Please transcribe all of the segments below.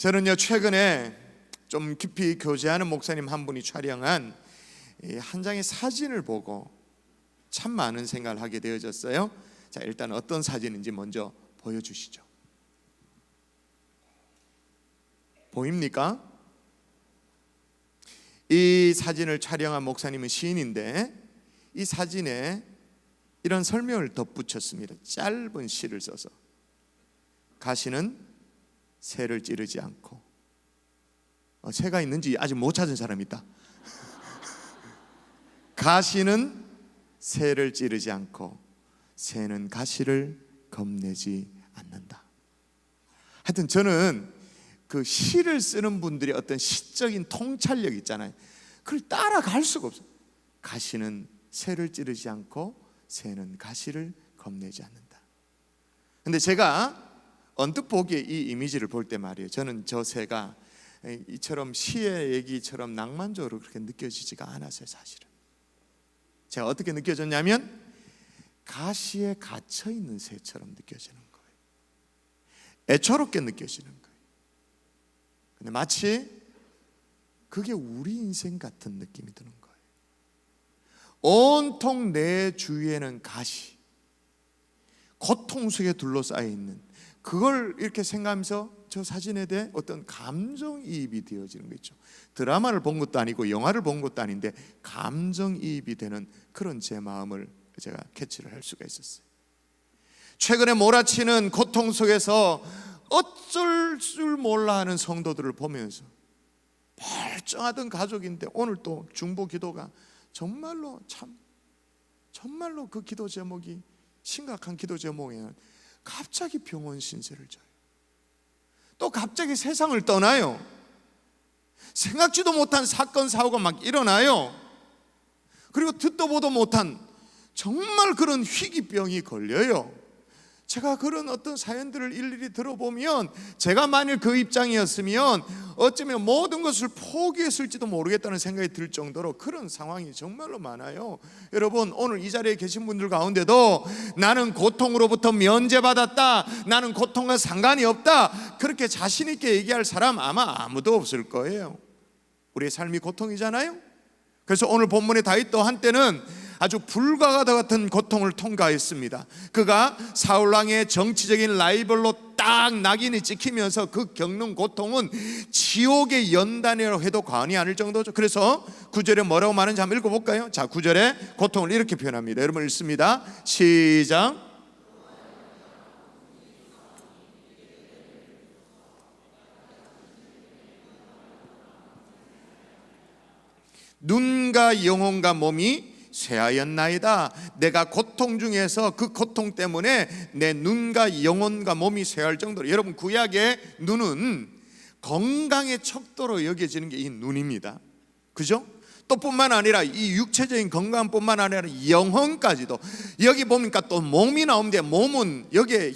저는요 최근에 좀 깊이 교제하는 목사님 한 분이 촬영한 한 장의 사진을 보고 참 많은 생각을 하게 되어졌어요. 자, 일단 어떤 사진인지 먼저 보여주시죠. 보입니까? 이 사진을 촬영한 목사님은 시인인데 이 사진에 이런 설명을 덧붙였습니다. 짧은 시를 써서 가시는 새를 찌르지 않고, 새가 있는지 아직 못 찾은 사람이 있다. 가시는 새를 찌르지 않고 새는 가시를 겁내지 않는다. 하여튼 저는 그 시를 쓰는 분들의 어떤 시적인 통찰력 있잖아요. 그걸 따라갈 수가 없어요. 가시는 새를 찌르지 않고 새는 가시를 겁내지 않는다. 근데 제가 언뜻 보기에 이 이미지를 볼 때 말이에요, 저는 저 새가 이처럼 시의 얘기처럼 낭만적으로 그렇게 느껴지지가 않았어요. 사실은 제가 어떻게 느껴졌냐면 가시에 갇혀있는 새처럼 느껴지는 거예요. 애처롭게 느껴지는 거예요. 근데 마치 그게 우리 인생 같은 느낌이 드는 거예요. 온통 내 주위에는 가시, 고통 속에 둘러싸여 있는, 그걸 이렇게 생각하면서 저 사진에 대해 어떤 감정이입이 되어지는 거 있죠. 드라마를 본 것도 아니고 영화를 본 것도 아닌데 감정이입이 되는 그런 제 마음을 제가 캐치를 할 수가 있었어요. 최근에 몰아치는 고통 속에서 어쩔 줄 몰라 하는 성도들을 보면서 멀쩡하던 가족인데 오늘 또 중보 기도가 정말로 정말로 그 기도 제목이 심각한 기도 제목이에요. 갑자기 병원 신세를 져요. 또 갑자기 세상을 떠나요. 생각지도 못한 사건 사고가 막 일어나요. 그리고 듣도 보도 못한 정말 그런 희귀병이 걸려요. 제가 그런 어떤 사연들을 일일이 들어보면 제가 만일 그 입장이었으면 어쩌면 모든 것을 포기했을지도 모르겠다는 생각이 들 정도로 그런 상황이 정말로 많아요. 여러분, 오늘 이 자리에 계신 분들 가운데도 나는 고통으로부터 면제받았다, 나는 고통과 상관이 없다, 그렇게 자신 있게 얘기할 사람 아마 아무도 없을 거예요. 우리의 삶이 고통이잖아요. 그래서 오늘 본문의 다윗도 한때는 아주 불과 같은 고통을 통과했습니다. 그가 사울왕의 정치적인 라이벌로 딱 낙인이 찍히면서 그 겪는 고통은 지옥의 연단이라고 해도 과언이 아닐 정도죠. 그래서 9절에 뭐라고 말하는지 한번 읽어볼까요? 자, 9절에 고통을 이렇게 표현합니다. 여러분 읽습니다. 시작. 눈과 영혼과 몸이 쇠하였나이다. 내가 고통 중에서 그 고통 때문에 내 눈과 영혼과 몸이 쇠할 정도로, 여러분 구약의 눈은 건강의 척도로 여겨지는 게 이 눈입니다. 그죠? 또 뿐만 아니라 이 육체적인 건강뿐만 아니라 영혼까지도, 여기 보니까 또 몸이 나오는데 몸은 여기에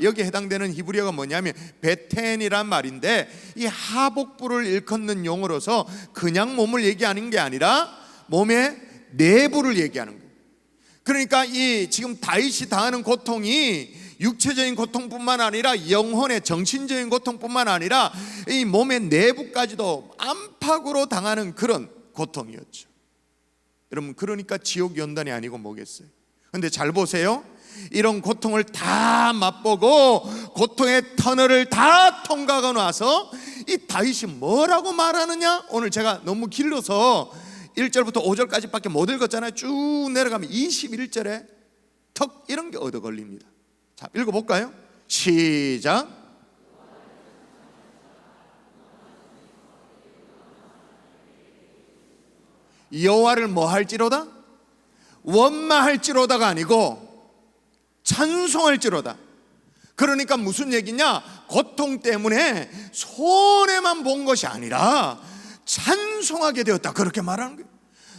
여기에 해당되는 히브리어가 뭐냐면 베텐이란 말인데, 이 하복부를 일컫는 용어로서 그냥 몸을 얘기하는 게 아니라 몸의 내부를 얘기하는 거예요. 그러니까 이 지금 다윗이 당하는 고통이 육체적인 고통뿐만 아니라 영혼의 정신적인 고통뿐만 아니라 이 몸의 내부까지도 안팎으로 당하는 그런 고통이었죠. 여러분, 그러니까 지옥 연단이 아니고 뭐겠어요? 근데 잘 보세요. 이런 고통을 다 맛보고 고통의 터널을 다 통과하고 나서 이 다윗이 뭐라고 말하느냐? 오늘 제가 너무 길어서 1절부터 5절까지밖에 못 읽었잖아요. 쭉 내려가면 21절에 턱 이런 게 얻어 걸립니다. 자, 읽어볼까요? 시작. 여호와를 뭐 할지로다? 원망할지로다가 아니고 찬송할지로다. 그러니까 무슨 얘기냐? 고통 때문에 손해만 본 것이 아니라 찬송하게 되었다, 그렇게 말하는 거예요.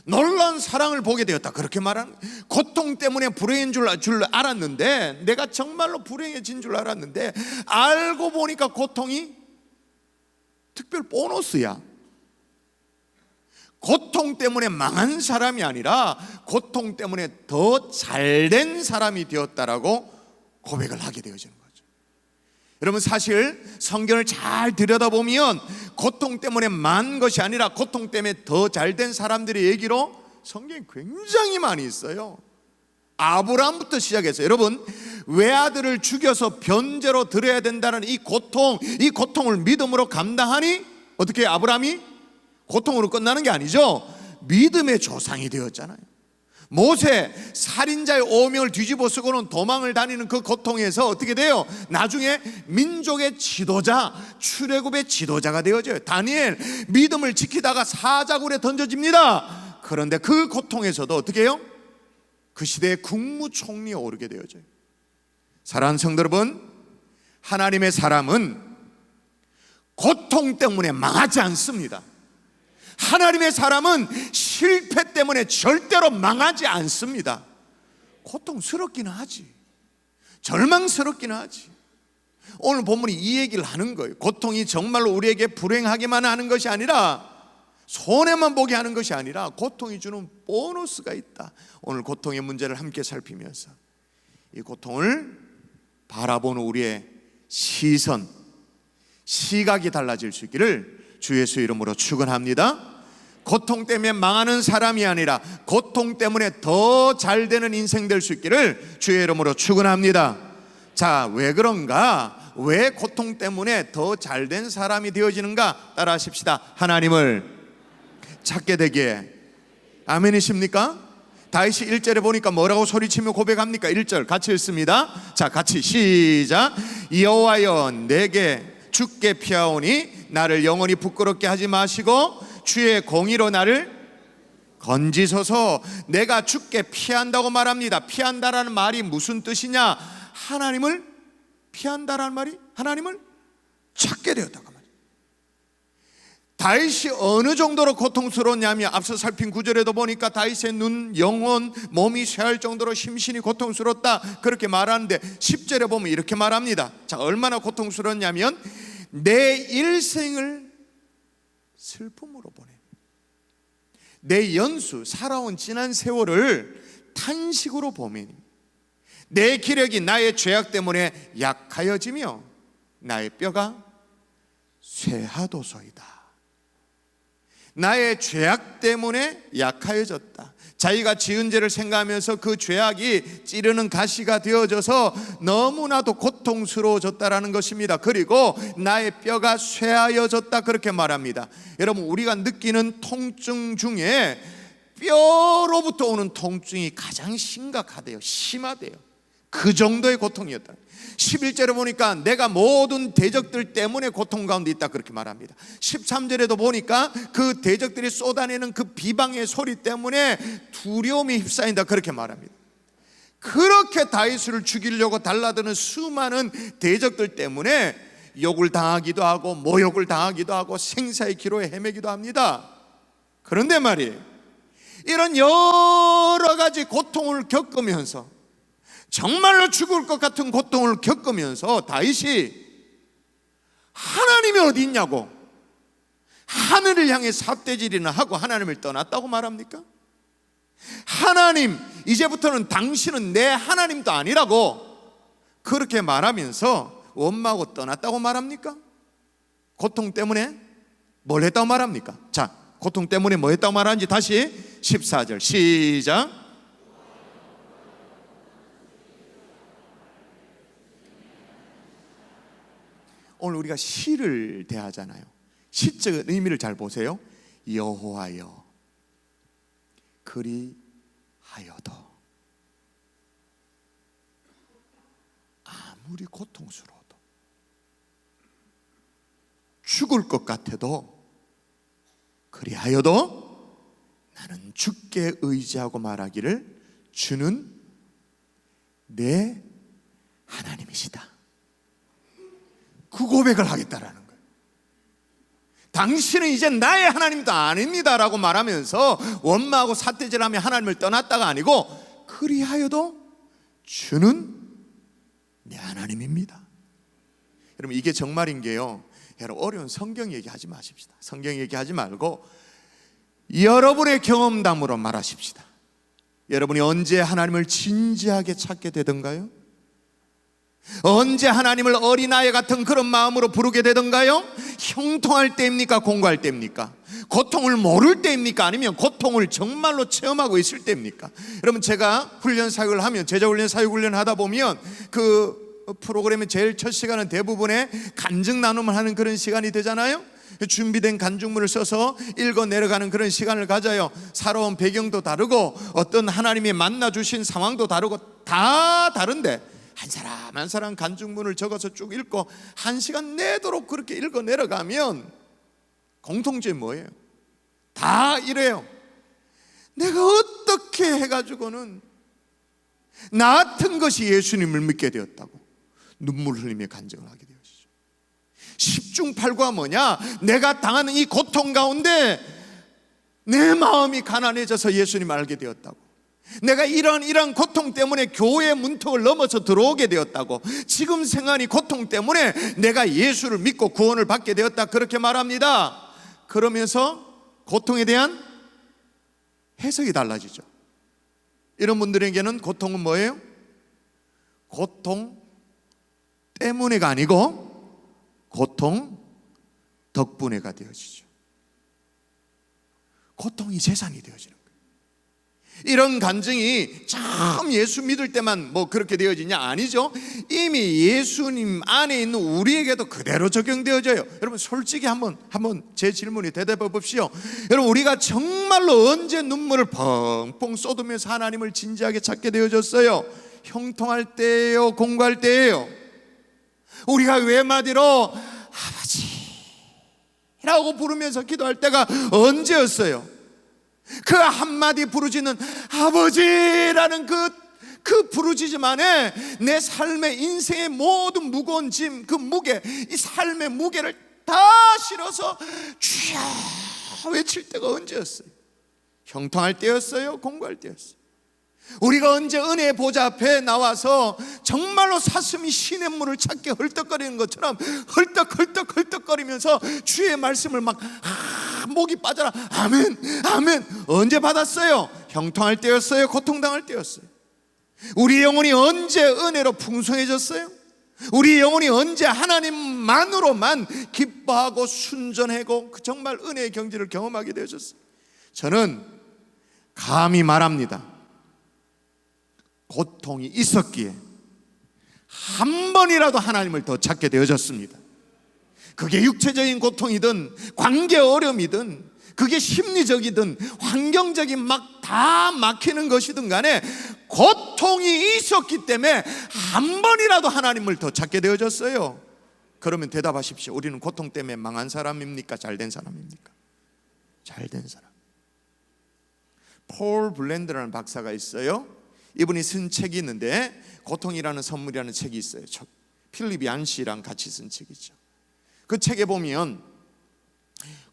놀라운 사랑을 보게 되었다, 그렇게 말하는 거예요. 고통 때문에 불행인 줄 알았는데, 내가 정말로 불행해진 줄 알았는데 알고 보니까 고통이 특별 보너스야. 고통 때문에 망한 사람이 아니라 고통 때문에 더 잘된 사람이 되었다라고 고백을 하게 되어지는 거죠. 여러분, 사실 성경을 잘 들여다보면 고통 때문에 만 것이 아니라 고통 때문에 더 잘된 사람들의 얘기로 성경이 굉장히 많이 있어요. 아브라함부터 시작해서, 여러분, 외아들을 죽여서 변제로 드려야 된다는 이 고통을 믿음으로 감당하니 어떻게 아브라함이 고통으로 끝나는 게 아니죠. 믿음의 조상이 되었잖아요. 모세, 살인자의 오명을 뒤집어 쓰고는 도망을 다니는 그 고통에서 어떻게 돼요? 나중에 민족의 지도자, 출애굽의 지도자가 되어져요. 다니엘, 믿음을 지키다가 사자굴에 던져집니다. 그런데 그 고통에서도 어떻게 해요? 그 시대의 국무총리에 오르게 되어져요. 사랑하는 성도 여러분, 하나님의 사람은 고통 때문에 망하지 않습니다. 하나님의 사람은 실패 때문에 절대로 망하지 않습니다. 고통스럽기는 하지, 절망스럽기는 하지. 오늘 본문이 이 얘기를 하는 거예요. 고통이 정말로 우리에게 불행하게만 하는 것이 아니라, 손해만 보게 하는 것이 아니라 고통이 주는 보너스가 있다. 오늘 고통의 문제를 함께 살피면서 이 고통을 바라보는 우리의 시각이 달라질 수 있기를 주 예수 이름으로 축원합니다. 고통 때문에 망하는 사람이 아니라 고통 때문에 더 잘되는 인생 될 수 있기를 주의 이름으로 축원합니다. 자, 왜 그런가? 왜 고통 때문에 더 잘된 사람이 되어지는가? 따라 하십시다. 하나님을 찾게 되기에. 아멘이십니까? 다윗이 1절에 보니까 뭐라고 소리치며 고백합니까? 1절 같이 읽습니다. 자, 같이 시작. 여호와여, 내게 주께 피하오니 나를 영원히 부끄럽게 하지 마시고 주의 공의로 나를 건지소서. 내가 주께 피한다고 말합니다. 피한다라는 말이 무슨 뜻이냐? 하나님을 피한다라는 말이 하나님을 찾게 되었다고 말이에요. 다윗이 어느 정도로 고통스러웠냐면 앞서 살핀 9절에도 보니까 다윗의 눈, 영혼, 몸이 쇠할 정도로 심신이 고통스럽다 그렇게 말하는데 10절에 보면 이렇게 말합니다. 자, 얼마나 고통스러웠냐면 내 일생을 슬픔으로 보내, 내 연수, 살아온 지난 세월을 탄식으로 보내니 내 기력이 나의 죄악 때문에 약하여지며 나의 뼈가 쇠하도소이다. 나의 죄악 때문에 약하여졌다. 자기가 지은 죄를 생각하면서 그 죄악이 찌르는 가시가 되어져서 너무나도 고통스러워졌다라는 것입니다. 그리고 나의 뼈가 쇠하여졌다 그렇게 말합니다. 여러분, 우리가 느끼는 통증 중에 뼈로부터 오는 통증이 가장 심각하대요. 심하대요. 그 정도의 고통이었다. 11절에 보니까 내가 모든 대적들 때문에 고통 가운데 있다 그렇게 말합니다. 13절에도 보니까 그 대적들이 쏟아내는 그 비방의 소리 때문에 두려움이 휩싸인다 그렇게 말합니다. 그렇게 다윗을 죽이려고 달라드는 수많은 대적들 때문에 욕을 당하기도 하고 모욕을 당하기도 하고 생사의 기로에 헤매기도 합니다. 그런데 말이에요, 이런 여러 가지 고통을 겪으면서, 정말로 죽을 것 같은 고통을 겪으면서 다윗이 하나님이 어디 있냐고 하늘을 향해 삿대질이나 하고 하나님을 떠났다고 말합니까? 하나님, 이제부터는 당신은 내 하나님도 아니라고 그렇게 말하면서 원망하고 떠났다고 말합니까? 고통 때문에 뭘 했다고 말합니까? 자, 고통 때문에 뭐 했다고 말하는지 다시 14절 시작. 오늘 우리가 시를 대하잖아요. 시적 의미를 잘 보세요. 여호와여, 그리하여도 아무리 고통스러워도 죽을 것 같아도 그리하여도 나는 주께 의지하고 말하기를 주는 내 하나님이시다. 그 고백을 하겠다라는 거예요. 당신은 이제 나의 하나님도 아닙니다라고 말하면서 원망하고 삿대질하며 하나님을 떠났다가 아니고 그리하여도 주는 내 하나님입니다. 여러분, 이게 정말인 게요, 여러분, 어려운 성경 얘기하지 마십시다. 성경 얘기하지 말고 여러분의 경험담으로 말하십시다. 여러분이 언제 하나님을 진지하게 찾게 되던가요? 언제 하나님을 어린아이 같은 그런 마음으로 부르게 되던가요? 형통할 때입니까? 공고할 때입니까? 고통을 모를 때입니까? 아니면 고통을 정말로 체험하고 있을 때입니까? 여러분, 제가 훈련 사역을 하면, 제자훈련 사역훈련 하다 보면 그 프로그램의 제일 첫 시간은 대부분의 간증 나눔을 하는 그런 시간이 되잖아요. 준비된 간증문을 써서 읽어 내려가는 그런 시간을 가져요. 살아온 배경도 다르고 어떤 하나님이 만나주신 상황도 다르고 다 다른데 한 사람 한 사람 간증문을 적어서 쭉 읽고 1시간 내도록 그렇게 읽어 내려가면 공통점이 뭐예요? 다 이래요. 내가 어떻게 해가지고는 나 같은 것이 예수님을 믿게 되었다고 눈물 흘리며 간증을 하게 되었죠. 10중 8구가 뭐냐? 내가 당하는 이 고통 가운데 내 마음이 가난해져서 예수님을 알게 되었다고, 내가 이런 고통 때문에 교회의 문턱을 넘어서 들어오게 되었다고, 지금 생활이 고통 때문에 내가 예수를 믿고 구원을 받게 되었다, 그렇게 말합니다. 그러면서 고통에 대한 해석이 달라지죠. 이런 분들에게는 고통은 뭐예요? 고통 때문에가 아니고 고통 덕분에가 되어지죠. 고통이 재산이 되어지는 거예요. 이런 간증이 참 예수 믿을 때만 뭐 그렇게 되어지냐? 아니죠. 이미 예수님 안에 있는 우리에게도 그대로 적용되어져요. 여러분, 솔직히 한번 제 질문에 대답해 봅시오. 여러분, 우리가 정말로 언제 눈물을 펑펑 쏟으면서 하나님을 진지하게 찾게 되어졌어요? 형통할 때예요? 공고할 때예요? 우리가 외마디로 아버지라고 부르면서 기도할 때가 언제였어요? 그 한마디 부르짖는 아버지라는 그 부르짖음 안에 내 삶의 인생의 모든 무거운 짐, 그 무게, 이 삶의 무게를 다 실어서 주여 외칠 때가 언제였어요? 형통할 때였어요? 공고할 때였어요? 우리가 언제 은혜의 보좌 앞에 나와서 정말로 사슴이 시냇물을 찾게 헐떡거리는 것처럼 헐떡거리면서 주의 말씀을 막 목이 빠져라 아멘 아멘, 언제 받았어요? 형통할 때였어요? 고통당할 때였어요? 우리 영혼이 언제 은혜로 풍성해졌어요? 우리 영혼이 언제 하나님만으로만 기뻐하고 순전하고 정말 은혜의 경지를 경험하게 되어졌어요? 저는 감히 말합니다. 고통이 있었기에 한 번이라도 하나님을 더 찾게 되어졌습니다. 그게 육체적인 고통이든 관계 어려움이든 그게 심리적이든 환경적인 막 다 막히는 것이든 간에 고통이 있었기 때문에 한 번이라도 하나님을 더 찾게 되어졌어요. 그러면 대답하십시오. 우리는 고통 때문에 망한 사람입니까? 잘된 사람입니까? 잘된 사람. 폴 블렌드라는 박사가 있어요. 이분이 쓴 책이 있는데 고통이라는 선물이라는 책이 있어요. 필립 얀시랑 같이 쓴 책이죠. 그 책에 보면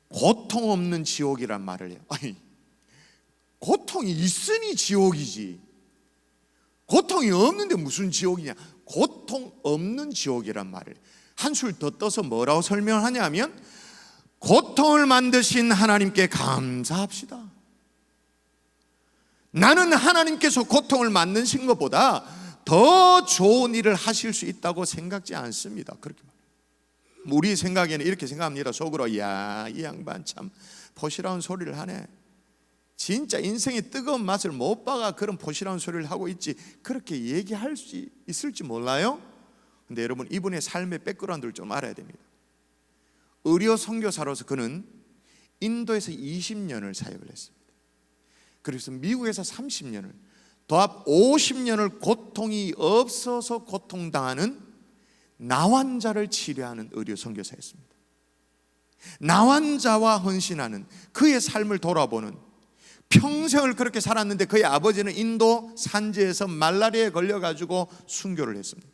고통 없는 지옥이란 말을 해요. 아니, 고통이 있으니 지옥이지, 고통이 없는데 무슨 지옥이냐? 고통 없는 지옥이란 말을 한술 더 떠서 뭐라고 설명하냐면 고통을 만드신 하나님께 감사합시다. 나는 하나님께서 고통을 만드신 것보다 더 좋은 일을 하실 수 있다고 생각지 않습니다. 그렇게 말해요. 우리 생각에는 이렇게 생각합니다. 속으로 야, 이 양반 참 포시라운 소리를 하네. 진짜 인생의 뜨거운 맛을 못 봐가 그런 포시라운 소리를 하고 있지, 그렇게 얘기할 수 있을지 몰라요. 근데 여러분, 이분의 삶의 백그라운드를 좀 알아야 됩니다. 의료 선교사로서 그는 인도에서 20년을 사역을 했습니다. 그래서 미국에서 30년을, 더합 50년을 고통이 없어서 고통당하는 나환자를 치료하는 의료 선교사였습니다. 나환자와 헌신하는 그의 삶을 돌아보는, 평생을 그렇게 살았는데 그의 아버지는 인도 산지에서 말라리아에 걸려가지고 순교를 했습니다.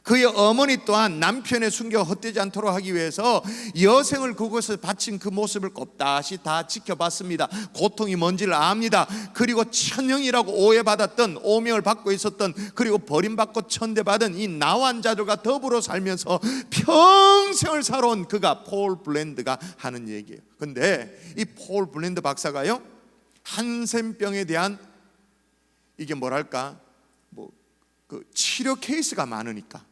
그의 어머니 또한 남편의 순교가 헛되지 않도록 하기 위해서 여생을 그곳에 바친 그 모습을 곱다시 다 지켜봤습니다. 고통이 뭔지를 압니다. 그리고 천형이라고 오해받았던, 오명을 받고 있었던, 그리고 버림받고 천대받은 이 나환자들과 더불어 살면서 평생을 살아온 그가 폴 블렌드가 하는 얘기예요. 근데 이 폴 블렌드 박사가요, 한센병에 대한 이게 뭐랄까 그 치료 케이스가 많으니까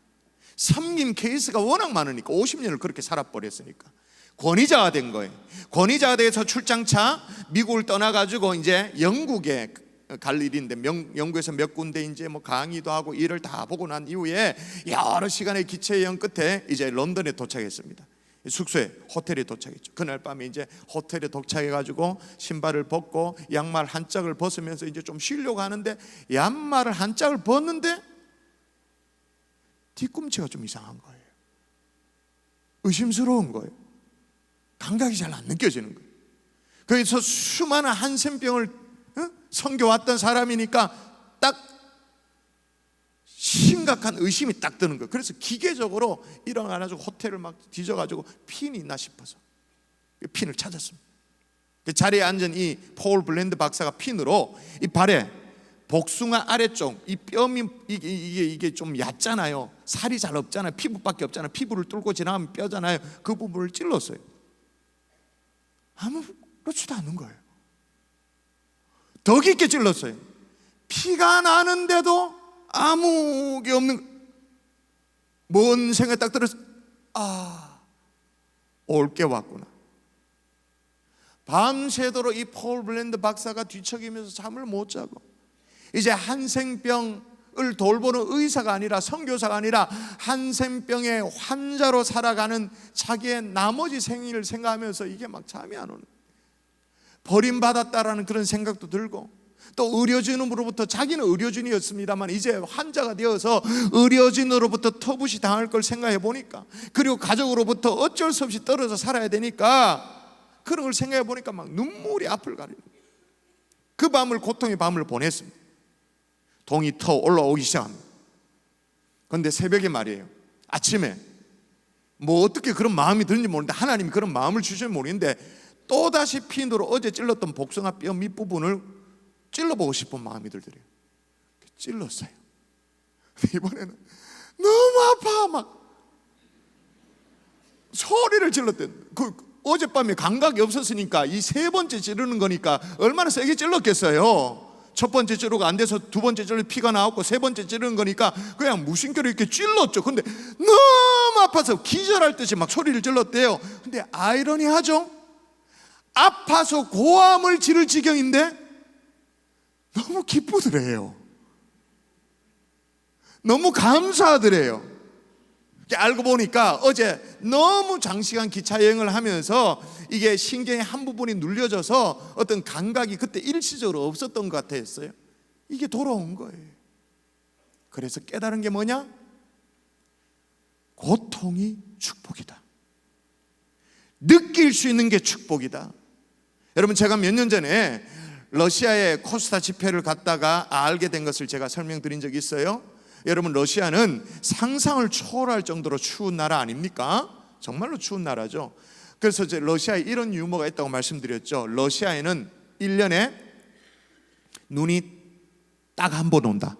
섬김 케이스가 워낙 많으니까 50년을 그렇게 살아버렸으니까 권위자가 된 거예요. 권위자가 돼서 출장차 미국을 떠나가지고 이제 영국에 갈 일인데 영국에서 몇 군데 이제 뭐 강의도 하고 일을 다 보고 난 이후에 여러 시간의 기차 여행 끝에 이제 런던에 도착했습니다. 숙소에 호텔에 도착했죠. 그날 밤에 이제 호텔에 도착해가지고 신발을 벗고 양말 한 짝을 벗으면서 이제 좀 쉬려고 하는데 양말을 한 짝을 벗는데 뒤꿈치가 좀 이상한 거예요. 의심스러운 거예요. 감각이 잘 안 느껴지는 거예요. 그래서 수많은 한센병을 섬겨왔던 사람이니까 딱 심각한 의심이 딱 드는 거예요. 그래서 기계적으로 일어나가지고 호텔을 막 뒤져가지고 핀이 있나 싶어서 핀을 찾았습니다. 그 자리에 앉은 이 폴 블랜드 박사가 핀으로 이 발에 복숭아 아래쪽 이 뼈미 이게 좀 얕잖아요. 살이 잘 없잖아요. 피부밖에 없잖아요. 피부를 뚫고 지나가면 뼈잖아요. 그 부분을 찔렀어요. 아무렇지도 않은 거예요. 더 깊게 찔렀어요. 피가 나는데도 아무 게 없는, 뭔 생각이 딱 들었어요. 올 게 왔구나. 밤새도록 이 폴 블랜드 박사가 뒤척이면서 잠을 못 자고 이제 한센병을 돌보는 의사가 아니라 선교사가 아니라 한센병의 환자로 살아가는 자기의 나머지 생일을 생각하면서 이게 막 잠이 안 오는, 버림받았다라는 그런 생각도 들고, 또 의료진으로부터, 자기는 의료진이었습니다만 이제 환자가 되어서 의료진으로부터 터부시 당할 걸 생각해 보니까, 그리고 가족으로부터 어쩔 수 없이 떨어져 살아야 되니까 그런 걸 생각해 보니까 막 눈물이 앞을 가리는 거예요. 그 밤을, 고통의 밤을 보냈습니다. 동이 터 올라오기 시작합니다. 그런데 새벽에 말이에요, 아침에 뭐 어떻게 그런 마음이 드는지 모르는데, 하나님이 그런 마음을 주시는지 모르겠는데 또다시 핀으로 어제 찔렀던 복숭아 뼈 밑부분을 찔러보고 싶은 마음이 들더래요. 찔렀어요. 이번에는 너무 아파, 막 소리를 질렀대. 어젯밤에 감각이 없었으니까 이 세 번째 찌르는 거니까 얼마나 세게 찔렀겠어요. 첫 번째 찌르고 안 돼서 두 번째 찌르고 피가 나왔고, 세 번째 찌르는 거니까 그냥 무심결에 이렇게 찔렀죠. 근데 너무 아파서 기절할 듯이 막 소리를 질렀대요. 근데 아이러니하죠. 아파서 고함을 지를 지경인데 너무 기쁘더래요. 너무 감사하더래요. 알고 보니까 어제 너무 장시간 기차 여행을 하면서 이게 신경의 한 부분이 눌려져서 어떤 감각이 그때 일시적으로 없었던 것 같았어요. 이게 돌아온 거예요. 그래서 깨달은 게 뭐냐? 고통이 축복이다. 느낄 수 있는 게 축복이다. 여러분, 제가 몇 년 전에 러시아의 코스타 집회를 갔다가 알게 된 것을 제가 설명드린 적이 있어요. 여러분, 러시아는 상상을 초월할 정도로 추운 나라 아닙니까? 정말로 추운 나라죠. 그래서 이제 러시아에 이런 유머가 있다고 말씀드렸죠. 러시아에는 1년에 눈이 딱 한 번 온다.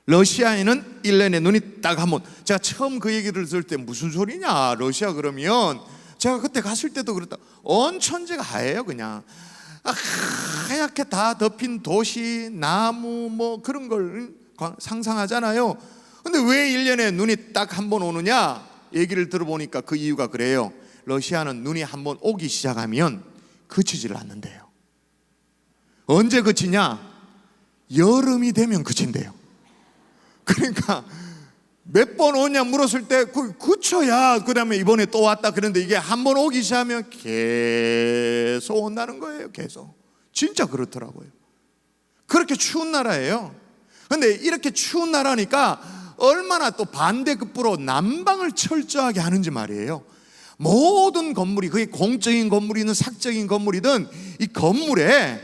러시아에는 1년에 눈이 딱 한 번. 제가 처음 그 얘기를 들을 때 무슨 소리냐, 러시아 그러면, 제가 그때 갔을 때도 그랬다. 온 천지가 하얘요. 그냥 하얗게 다 덮인 도시, 나무 뭐 그런 걸 상상하잖아요. 근데 왜 1년에 눈이 딱 한 번 오느냐? 얘기를 들어보니까 그 이유가 그래요. 러시아는 눈이 한 번 오기 시작하면 그치질 않는데요. 언제 그치냐? 여름이 되면 그친대요. 그러니까 몇 번 오냐 물었을 때 그쳐야 그 다음에 이번에 또 왔다 그런데, 이게 한 번 오기 시작하면 계속 온다는 거예요. 계속. 진짜 그렇더라고요. 그렇게 추운 나라예요. 근데 이렇게 추운 나라니까 얼마나 또 반대급부로 난방을 철저하게 하는지 말이에요. 모든 건물이, 그게 공적인 건물이든 사적인 건물이든 이 건물에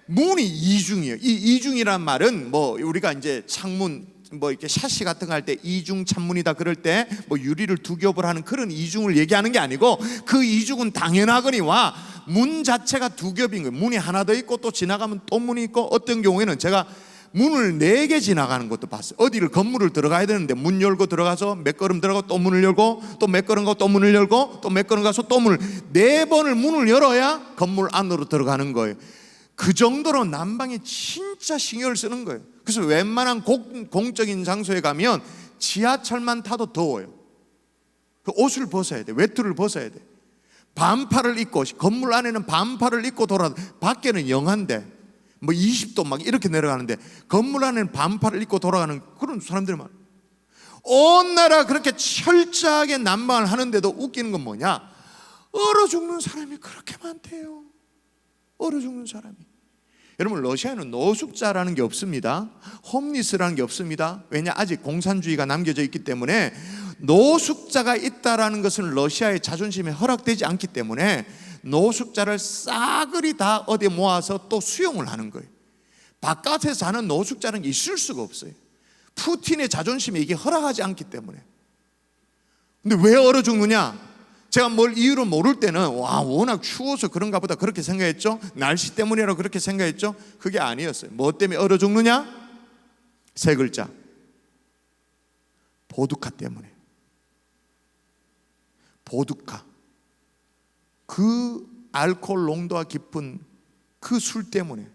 문이 이중이에요. 이 이중이란 말은 뭐 우리가 이제 창문 뭐 이렇게 샤시 같은 거 할 때 이중 창문이다 그럴 때 뭐 유리를 두 겹을 하는 그런 이중을 얘기하는 게 아니고, 그 이중은 당연하거니와 문 자체가 두 겹인 거예요. 문이 하나 더 있고 또 지나가면 또 문이 있고, 어떤 경우에는 제가 문을 4개 지나가는 것도 봤어요. 어디를 건물을 들어가야 되는데 문 열고 들어가서 몇 걸음 들어가고 또 문을 열고 또 몇 걸음 가고 또 문을 열고 또 몇 걸음 가서 또 문을, 4번을 문을 열어야 건물 안으로 들어가는 거예요. 그 정도로 난방에 진짜 신경을 쓰는 거예요. 그래서 웬만한 공적인 장소에 가면 지하철만 타도 더워요. 그 옷을 벗어야 돼. 외투를 벗어야 돼. 반팔을 입고, 건물 안에는 반팔을 입고 밖에는 영하인데 뭐 20도 막 이렇게 내려가는데 건물 안에는 반팔을 입고 돌아가는 그런 사람들이 많아요. 온 나라 그렇게 철저하게 난방을 하는데도 웃기는 건 뭐냐? 얼어 죽는 사람이 그렇게 많대요. 얼어 죽는 사람이. 여러분, 러시아에는 노숙자라는 게 없습니다. 홈리스라는 게 없습니다. 왜냐? 아직 공산주의가 남겨져 있기 때문에 노숙자가 있다라는 것은 러시아의 자존심에 허락되지 않기 때문에 노숙자를 싸그리 다 어디 모아서 또 수용을 하는 거예요. 바깥에서 사는 노숙자는 있을 수가 없어요. 푸틴의 자존심에 이게 허락하지 않기 때문에. 근데 왜 얼어 죽느냐? 제가 뭘 이유를 모를 때는 워낙 추워서 그런가 보다 그렇게 생각했죠. 날씨 때문이라고 그렇게 생각했죠. 그게 아니었어요. 뭐 때문에 얼어 죽느냐? 세 글자. 보드카 때문에. 보드카. 그 알코올 농도가 깊은 그 술 때문에,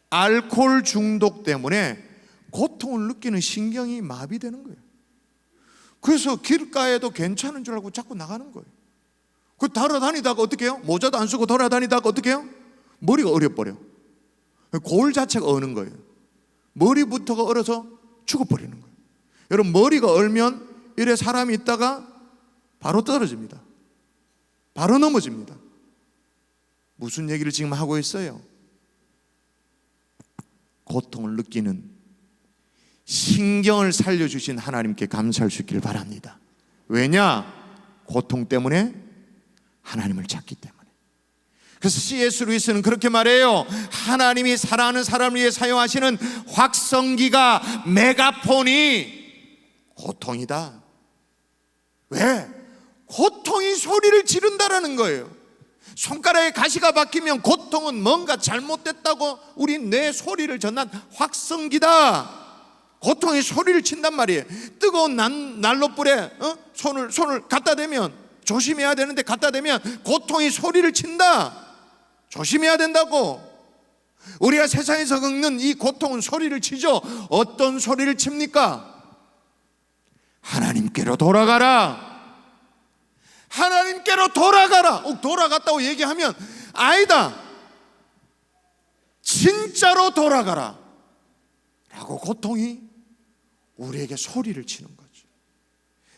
알코올 중독 때문에 고통을 느끼는 신경이 마비되는 거예요. 그래서 길가에도 괜찮은 줄 알고 자꾸 나가는 거예요. 그 돌아다니다가 어떻게 해요? 모자도 안 쓰고 돌아다니다가 어떻게 해요? 머리가 얼어버려. 골 자체가 어는 거예요. 머리부터가 얼어서 죽어버리는 거예요. 여러분, 머리가 얼면 이래 사람이 있다가 바로 떨어집니다. 바로 넘어집니다. 무슨 얘기를 지금 하고 있어요? 고통을 느끼는 신경을 살려주신 하나님께 감사할 수 있기를 바랍니다. 왜냐? 고통 때문에 하나님을 찾기 때문에. 그래서 C.S. 루이스는 그렇게 말해요. 하나님이 사랑하는 사람을 위해 사용하시는 확성기가, 메가폰이 고통이다. 왜? 고통이 소리를 지른다라는 거예요. 손가락에 가시가 박히면 고통은 뭔가 잘못됐다고 우리 뇌 소리를 전한 확성기다. 고통이 소리를 친단 말이에요. 뜨거운 난로불에 손을 갖다 대면, 조심해야 되는데 갖다 대면 고통이 소리를 친다. 조심해야 된다고. 우리가 세상에서 겪는 이 고통은 소리를 치죠. 어떤 소리를 칩니까? 하나님께로 돌아가라. 하나님께로 돌아가라. 돌아갔다고 얘기하면 아니다, 진짜로 돌아가라 라고 고통이 우리에게 소리를 치는 거죠.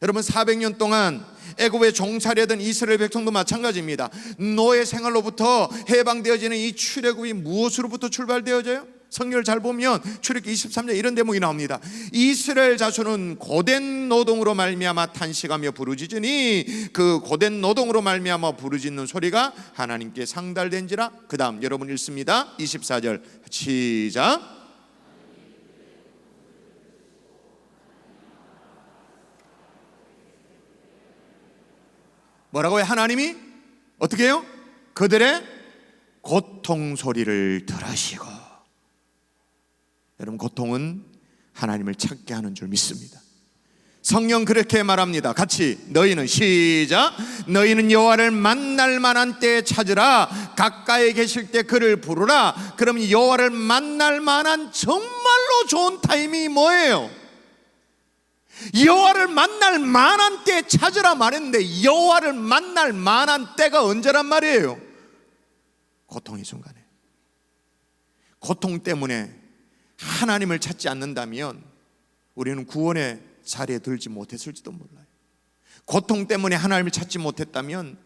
여러분, 400년 동안 애굽에 종살이하던 이스라엘 백성도 마찬가지입니다. 노예 생활로부터 해방되어지는 이 출애굽이 무엇으로부터 출발되어져요? 성경을 잘 보면 출애굽기 23장 이런 대목이 나옵니다. 이스라엘 자손은 고된 노동으로 말미암아 탄식하며 부르짖으니 그 고된 노동으로 말미암아 부르짖는 소리가 하나님께 상달된지라. 그 다음 여러분 읽습니다. 24절 시작. 뭐라고요? 하나님이 어떻게 해요? 그들의 고통 소리를 들으시고. 여러분, 고통은 하나님을 찾게 하는 줄 믿습니다. 성경 그렇게 말합니다. 같이 너희는 시작. 너희는 여호와를 만날 만한 때에 찾으라. 가까이 계실 때 그를 부르라. 그럼 여호와를 만날 만한 정말로 좋은 타임이 뭐예요? 여호와를 만날 만한 때 찾으라 말했는데 여호와를 만날 만한 때가 언제란 말이에요? 고통의 순간에. 고통 때문에 하나님을 찾지 않는다면 우리는 구원의 자리에 들지 못했을지도 몰라요. 고통 때문에 하나님을 찾지 못했다면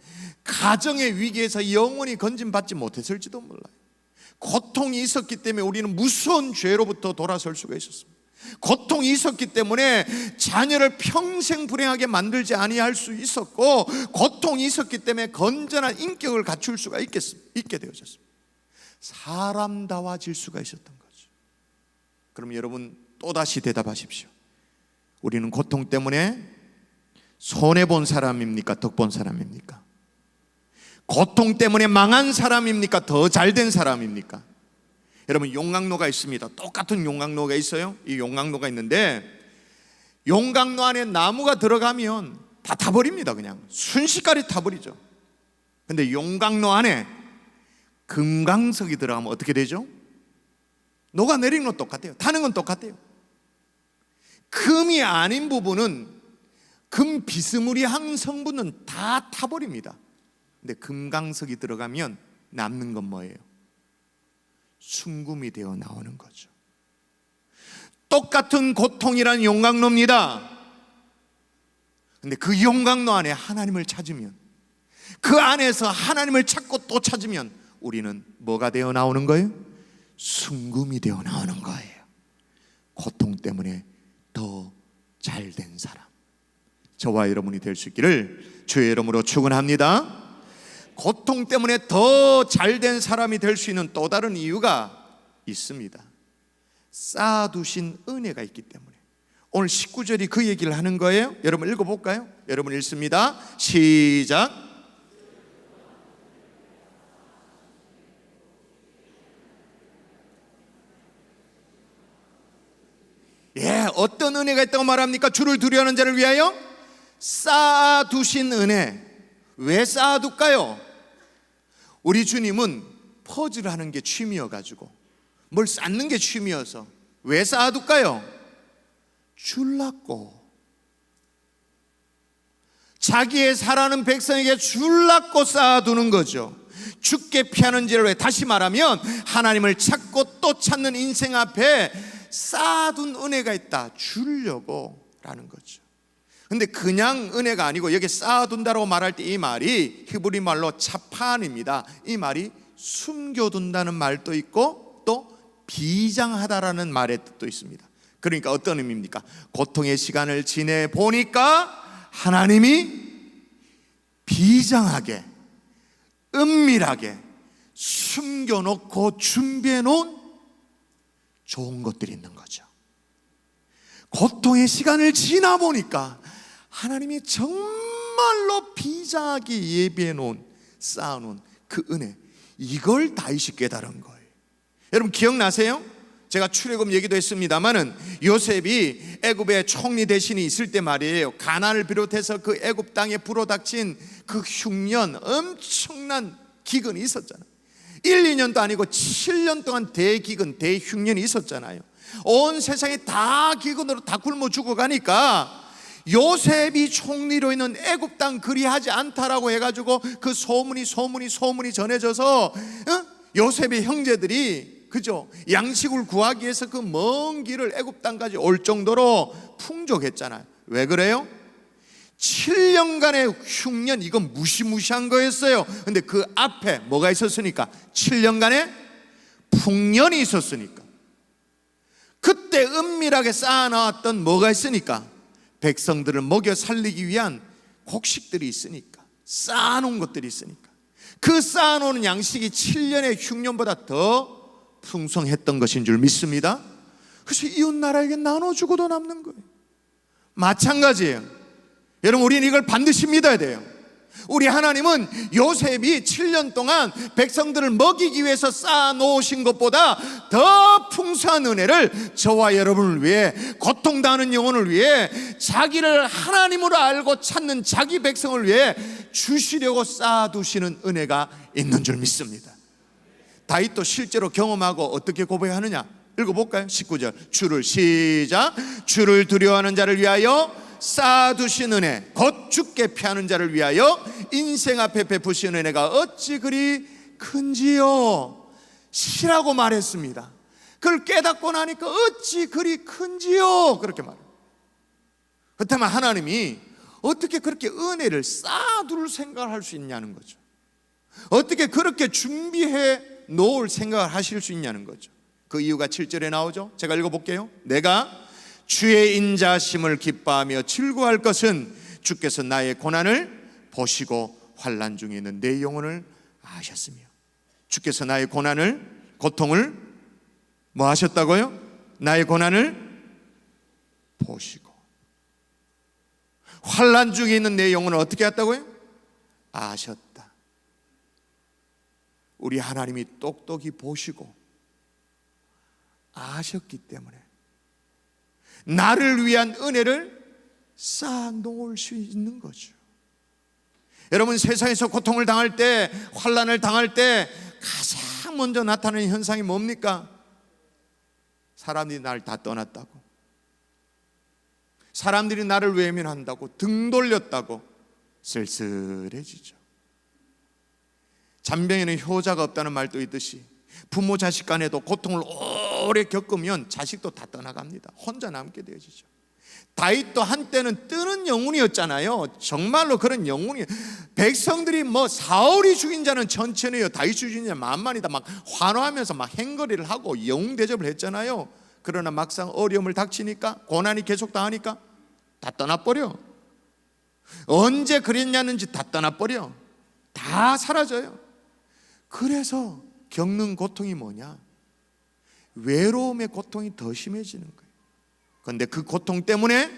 가정의 위기에서 영원히 건진받지 못했을지도 몰라요. 고통이 있었기 때문에 우리는 무서운 죄로부터 돌아설 수가 있었습니다. 고통이 있었기 때문에 자녀를 평생 불행하게 만들지 아니할 수 있었고, 고통이 있었기 때문에 건전한 인격을 갖출 수가 있게 되어졌습니다. 사람다워질 수가 있었던 거죠. 그럼 여러분 또다시 대답하십시오. 우리는 고통 때문에 손해본 사람입니까? 덕본 사람입니까? 고통 때문에 망한 사람입니까? 더 잘된 사람입니까? 여러분, 용광로가 있습니다. 똑같은 용광로가 있어요. 이 용광로가 있는데 용광로 안에 나무가 들어가면 다 타버립니다. 그냥 순식간에 타버리죠. 근데 용광로 안에 금강석이 들어가면 어떻게 되죠? 녹아내리는 건 똑같아요. 타는 건 똑같아요. 금이 아닌 부분은, 금 비스무리한 성분은 다 타버립니다. 근데 금강석이 들어가면 남는 건 뭐예요? 순금이 되어 나오는 거죠. 똑같은 고통이란 용광로입니다. 근데 그 용광로 안에 하나님을 찾으면, 그 안에서 하나님을 찾고 또 찾으면 우리는 뭐가 되어 나오는 거예요? 순금이 되어 나오는 거예요. 고통 때문에 더 잘된 사람, 저와 여러분이 될 수 있기를 주의 이름으로 축원합니다. 고통 때문에 더 잘된 사람이 될 수 있는 또 다른 이유가 있습니다. 쌓아두신 은혜가 있기 때문에. 오늘 19절이 그 얘기를 하는 거예요. 여러분 읽어볼까요? 여러분 읽습니다. 시작. 어떤 은혜가 있다고 말합니까? 주를 두려워하는 자를 위하여 쌓아두신 은혜. 왜 쌓아둘까요? 우리 주님은 퍼즐을 하는 게 취미여가지고, 뭘 쌓는 게 취미여서 왜 쌓아둘까요? 줄라고, 자기의 사랑하는 백성에게 줄라고 쌓아두는 거죠. 죽게 피하는 죄를 왜, 다시 말하면 하나님을 찾고 또 찾는 인생 앞에 쌓아둔 은혜가 있다, 주려고 라는 거죠. 근데 그냥 은혜가 아니고, 여기 쌓아둔다라고 말할 때 이 말이 히브리 말로 차판입니다. 이 말이 숨겨둔다는 말도 있고 또 비장하다라는 말의 뜻도 있습니다. 그러니까 어떤 의미입니까? 고통의 시간을 지내보니까 하나님이 비장하게, 은밀하게 숨겨놓고 준비해놓은 좋은 것들이 있는 거죠. 고통의 시간을 지나보니까 하나님이 정말로 비장하게 예비해놓은, 쌓아놓은 그 은혜, 이걸 다윗이 깨달은 거예요. 여러분 기억나세요? 제가 출애굽 얘기도 했습니다마는 요셉이 애굽의 총리 대신이 있을 때 말이에요, 가난을 비롯해서 그 애굽 땅에 불어닥친 그 흉년, 엄청난 기근이 있었잖아요. 1, 2년도 아니고 7년 동안 대기근, 대흉년이 있었잖아요. 온 세상이 다 기근으로 다 굶어 죽어가니까 요셉이 총리로 있는 애굽 땅 그리하지 않다라고 해가지고 그 소문이 전해져서 요셉의 형제들이, 그죠, 양식을 구하기 위해서 그 먼 길을 애굽 땅까지 올 정도로 풍족했잖아요. 왜 그래요? 7년간의 흉년, 이건 무시무시한 거였어요. 근데 그 앞에 뭐가 있었으니까? 7년간의 풍년이 있었으니까. 그때 은밀하게 쌓아놨던 뭐가 있으니까? 백성들을 먹여 살리기 위한 곡식들이 있으니까, 쌓아놓은 것들이 있으니까. 그 쌓아놓은 양식이 7년의 흉년보다 더 풍성했던 것인 줄 믿습니다. 그래서 이웃나라에게 나눠주고도 남는 거예요. 마찬가지예요. 여러분, 우리는 이걸 반드시 믿어야 돼요. 우리 하나님은 요셉이 7년 동안 백성들을 먹이기 위해서 쌓아놓으신 것보다 더 풍성한 은혜를 저와 여러분을 위해, 고통당하는 영혼을 위해, 자기를 하나님으로 알고 찾는 자기 백성을 위해 주시려고 쌓아두시는 은혜가 있는 줄 믿습니다. 다윗도 실제로 경험하고 어떻게 고백하느냐 읽어볼까요? 19절 주를, 시작. 주를 두려워하는 자를 위하여 쌓아두신 은혜, 곧 죽게 피하는 자를 위하여 인생 앞에 베푸신 은혜가 어찌 그리 큰지요. 시라고 말했습니다. 그걸 깨닫고 나니까 어찌 그리 큰지요, 그렇게 말해요. 그렇다면 하나님이 어떻게 그렇게 은혜를 쌓아둘 생각을 할 수 있냐는 거죠. 어떻게 그렇게 준비해 놓을 생각을 하실 수 있냐는 거죠. 그 이유가 7절에 나오죠. 제가 읽어볼게요. 내가 주의 인자심을 기뻐하며 즐거워할 것은 주께서 나의 고난을 보시고 환난 중에 있는 내 영혼을 아셨으며. 주께서 나의 고난을, 고통을 뭐 하셨다고요? 나의 고난을 보시고 환난 중에 있는 내 영혼을 어떻게 했다고요? 아셨다. 우리 하나님이 똑똑히 보시고 아셨기 때문에 나를 위한 은혜를 쌓아놓을 수 있는 거죠. 여러분, 세상에서 고통을 당할 때, 환난을 당할 때 가장 먼저 나타나는 현상이 뭡니까? 사람들이 날 다 떠났다고, 사람들이 나를 외면한다고 등 돌렸다고 쓸쓸해지죠. 잔병에는 효자가 없다는 말도 있듯이 부모 자식 간에도 고통을 오래 겪으면 자식도 다 떠나갑니다. 혼자 남게 되어지죠. 다윗도 한때는 뜨는 영웅이었잖아요. 정말로 그런 영웅이, 백성들이 뭐 사울이 죽인 자는 천천히요 다윗이 죽인 자는 만만이다 막 환호하면서 막 행거리를 하고 영웅 대접을 했잖아요. 그러나 막상 어려움을 닥치니까, 고난이 계속 당하니까 다 떠나버려. 언제 그랬냐는지 다 떠나버려. 다 사라져요. 그래서 겪는 고통이 뭐냐? 외로움의 고통이 더 심해지는 거예요. 그런데 그 고통 때문에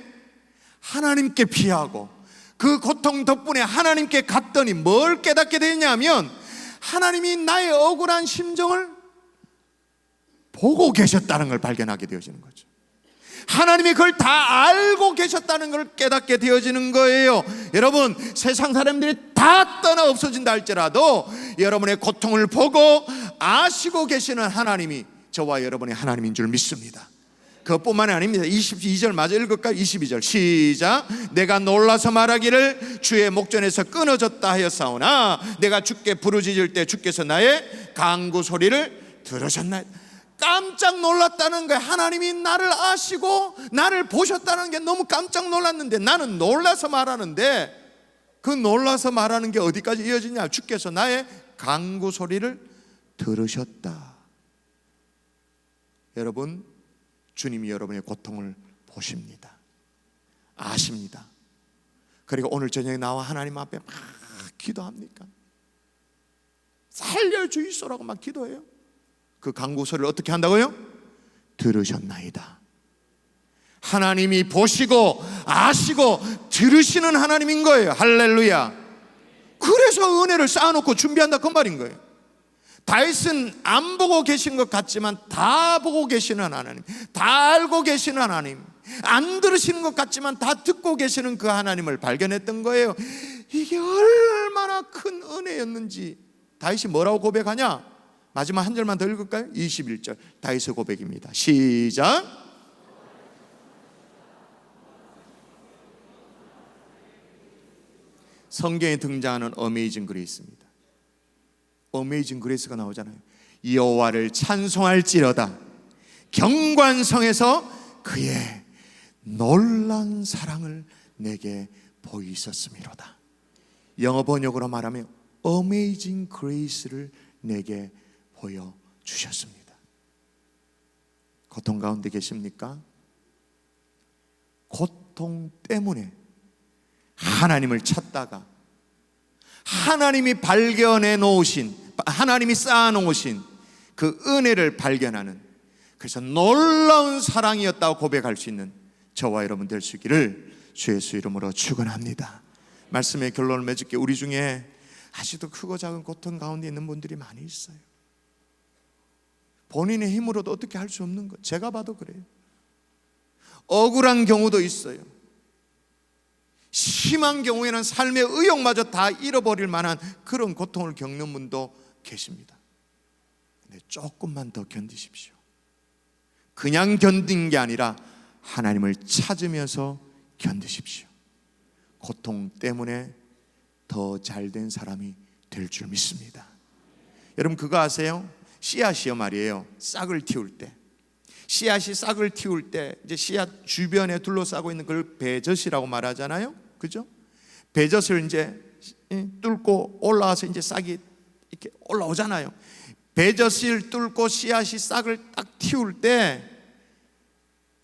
하나님께 피하고 그 고통 덕분에 하나님께 갔더니 뭘 깨닫게 되냐면 하나님이 나의 억울한 심정을 보고 계셨다는 걸 발견하게 되어지는 거죠. 하나님이 그걸 다 알고 계셨다는 걸 깨닫게 되어지는 거예요. 여러분, 세상 사람들이 다 떠나 없어진다 할지라도 여러분의 고통을 보고 아시고 계시는 하나님이 저와 여러분의 하나님인 줄 믿습니다. 그것뿐만이 아닙니다. 22절 마저 읽을까요? 22절 시작. 내가 놀라서 말하기를 주의 목전에서 끊어졌다 하였사오나 내가 주께 부르짖을 때 주께서 나의 간구 소리를 들으셨나이다. 깜짝 놀랐다는 거예요. 하나님이 나를 아시고 나를 보셨다는 게 너무 깜짝 놀랐는데 나는 놀라서 말하는데, 그 놀라서 말하는 게 어디까지 이어지냐? 주께서 나의 간구 소리를 들으셨다. 여러분, 주님이 여러분의 고통을 보십니다. 아십니다. 그리고 오늘 저녁에 나와 하나님 앞에 막 기도합니까? 살려주이소라고 막 기도해요. 그 간구 소리를 어떻게 한다고요? 들으셨나이다. 하나님이 보시고 아시고 들으시는 하나님인 거예요. 할렐루야. 그래서 은혜를 쌓아놓고 준비한다 그 말인 거예요. 다윗은 안 보고 계신 것 같지만 다 보고 계시는 하나님, 다 알고 계시는 하나님, 안 들으시는 것 같지만 다 듣고 계시는 그 하나님을 발견했던 거예요. 이게 얼마나 큰 은혜였는지. 다윗이 뭐라고 고백하냐? 마지막 한 절만 더 읽을까요? 21절 다윗의 고백입니다. 시작. 성경에 등장하는 어메이징 그레이스입니다. 어메이징 그레이스가 나오잖아요. 여호와를 찬송할지로다 경관성에서 그의 놀란 사랑을 내게 보이셨음이로다. 영어 번역으로 말하면 어메이징 그레이스를 내게 보여주셨습니다. 고통 가운데 계십니까? 고통 때문에 하나님을 찾다가 하나님이 발견해 놓으신, 하나님이 쌓아 놓으신 그 은혜를 발견하는, 그래서 놀라운 사랑이었다고 고백할 수 있는 저와 여러분 될 수 있기를 주 예수 이름으로 축원합니다. 말씀의 결론을 맺을게. 우리 중에 아직도 크고 작은 고통 가운데 있는 분들이 많이 있어요. 본인의 힘으로도 어떻게 할 수 없는 것, 제가 봐도 그래요. 억울한 경우도 있어요. 심한 경우에는 삶의 의욕마저 다 잃어버릴 만한 그런 고통을 겪는 분도 계십니다. 근데 조금만 더 견디십시오. 그냥 견딘 게 아니라 하나님을 찾으면서 견디십시오. 고통 때문에 더 잘된 사람이 될 줄 믿습니다. 여러분 그거 아세요? 씨앗이요 말이에요. 싹을 틔울 때, 씨앗이 싹을 틔울 때 이제 씨앗 주변에 둘러싸고 있는 걸 배젖이라고 말하잖아요. 그죠? 배젖을 이제 뚫고 올라와서 이제 싹이 이렇게 올라오잖아요. 배젖을 뚫고 씨앗이 싹을 딱 틔울 때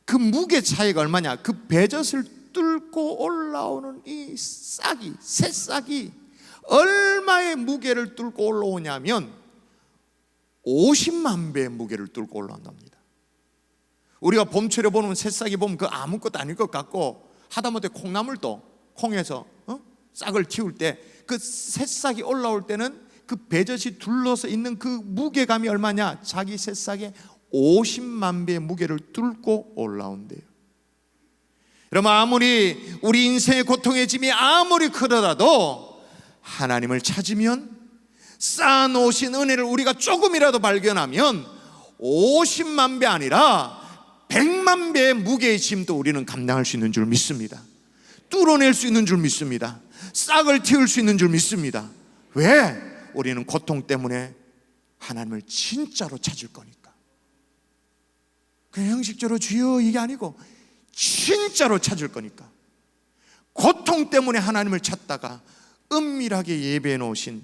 그 무게 차이가 얼마냐? 그 배젖을 뚫고 올라오는 이 싹이, 새싹이 얼마의 무게를 뚫고 올라오냐면 50만 배의 무게를 뚫고 올라온답니다. 우리가 봄철에 보는 새싹이 보면 그 아무것도 아닐 것 같고, 하다못해 콩나물도 콩에서 싹을 틔울 때 그 새싹이 올라올 때는 그 배젖이 둘러서 있는 그 무게감이 얼마냐? 자기 새싹의 50만 배의 무게를 뚫고 올라온대요. 여러분 아무리 우리 인생의 고통의 짐이 아무리 크더라도 하나님을 찾으면, 쌓아놓으신 은혜를 우리가 조금이라도 발견하면 50만 배 아니라 100만 배의 무게의 짐도 우리는 감당할 수 있는 줄 믿습니다. 뚫어낼 수 있는 줄 믿습니다. 싹을 틔울 수 있는 줄 믿습니다. 왜? 우리는 고통 때문에 하나님을 진짜로 찾을 거니까. 그냥 형식적으로 주여 이게 아니고 진짜로 찾을 거니까. 고통 때문에 하나님을 찾다가 은밀하게 예배해 놓으신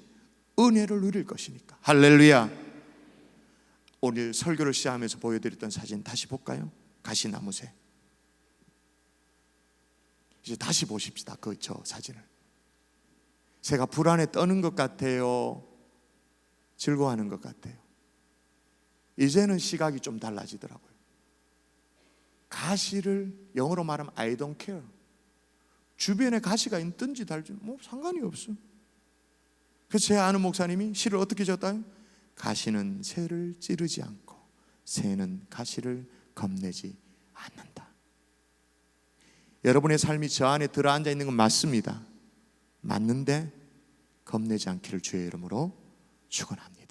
은혜를 누릴 것이니까. 할렐루야. 오늘 설교를 시작하면서 보여드렸던 사진 다시 볼까요? 가시나무새. 이제 다시 보십시다. 저 사진을. 새가 불안에 떠는 것 같아요? 즐거워하는 것 같아요? 이제는 시각이 좀 달라지더라고요. 가시를 영어로 말하면 I don't care. 주변에 가시가 있든지 달지 뭐 상관이 없어. 그래서 제 아는 목사님이 시를 어떻게 졌다요? 가시는 새를 찌르지 않고 새는 가시를 겁내지 않는다. 여러분의 삶이 저 안에 들어앉아 있는 건 맞습니다. 맞는데 겁내지 않기를 주의 이름으로 축원합니다.